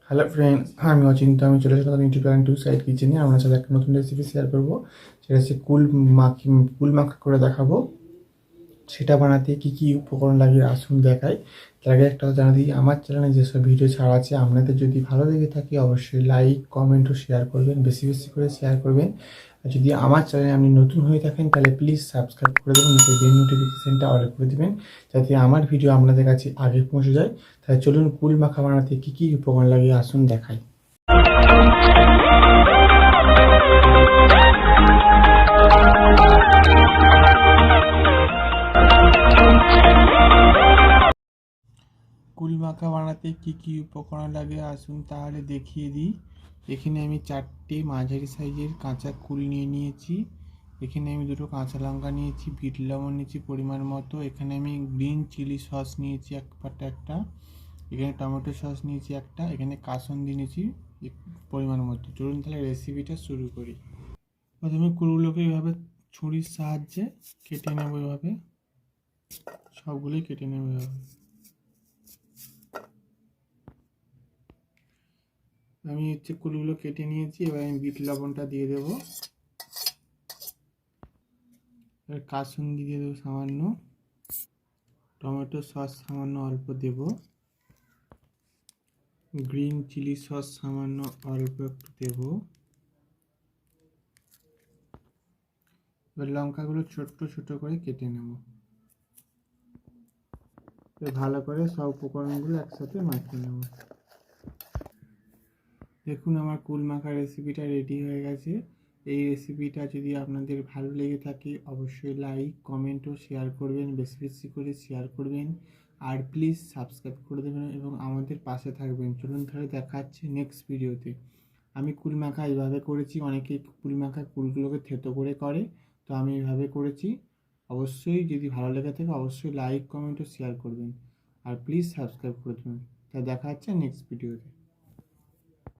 Hello friends, আমি অচিন্ত। আমি চলে এসেছি ইউটিউব চ্যানেল টু সাইড কিচেনে। আপনার সাথে একটা নতুন রেসিপি শেয়ার করবো। সেটা হচ্ছে কুল মাখা করে দেখাবো। সেটা বানাতে কি কি উপকরণ লাগে আসুন দেখাই। তার আগে একটা কথা জানা দিই, আমার চ্যানেলে যেসব ভিডিও ছাড়া আছে আপনাদের যদি ভালো লেগে থাকে অবশ্যই লাইক কমেন্ট ও শেয়ার করবেন, বেশি বেশি করে শেয়ার করবেন। আর যদি আমার চ্যানেলে আপনি নতুন হয়ে থাকেন তাহলে প্লিজ সাবস্ক্রাইব করে দেবেন, নিচে বেল নোটিফিকেশানটা অল করে দেবেন যাতে আমার ভিডিও আপনাদের কাছে আগে পৌঁছে যায়। তাহলে চলুন কুল মাখা বানাতে কি কি উপকরণ লাগে আসুন দেখাই। কুল মাখা বানাতে কি কি উপকরণ লাগে আসুন তাহলে দেখিয়ে দিই। এখানে আমি 4টে মাঝারি সাইজের কাঁচা কুল নিয়ে নিয়েছি। এখানে আমি 2টো কাঁচা লঙ্কা নিয়েছি, বিট লবণ নিয়েছি পরিমাণ মতো। এখানে আমি গ্রিন চিলি সস নিয়েছি একটা। এখানে টমেটো সস নিয়েছি একটা। এখানে কাসুন্দি নিয়েছি পরিমাণ মতো। চলুন তাহলে রেসিপিটা শুরু করি। প্রথমে কুলগুলোকে এইভাবে ছুরির সাহায্যে কেটে নেবো। এভাবে সবগুলোই কেটে নেবো। এভাবে আমি কুলগুলো কেটে নিয়েছি। এবার আমি বিট লবণটা দিয়ে দেবো। এবার কাসুন্দি দিয়ে দেবো সামান্য। টমেটো সস সামান্য অল্প দেব। গ্রিন চিলি সস সামান্য অল্প একটু দেব। এবার লঙ্কাগুলো ছোট্ট ছোট করে কেটে নেব। ভালো করে সব উপকরণগুলো একসাথে মাখিয়ে নেব। দেখুন আমার কুল মাখা রেসিপিটা রেডি হয়ে গেছে। এই রেসিপিটা যদি আপনাদের ভালো লেগে থাকে অবশ্যই লাইক কমেন্ট ও শেয়ার করবেন, বেশি বেশি করে শেয়ার করবেন। আর প্লিজ সাবস্ক্রাইব করে দেবেন এবং আমাদের পাশে থাকবেন। চলুন তাহলে দেখা হচ্ছে নেক্সট ভিডিওতে। আমি কুল মাখা এইভাবে করেছি। অনেকে কুল মাখা কুলগুলোকে থেতো করে, তো আমি এইভাবে করেছি। অবশ্যই যদি ভালো লেগে থাকে অবশ্যই লাইক কমেন্ট ও শেয়ার করবেন। আর প্লিজ সাবস্ক্রাইব করে দেবেন। তা দেখা হচ্ছে নেক্সট ভিডিওতে।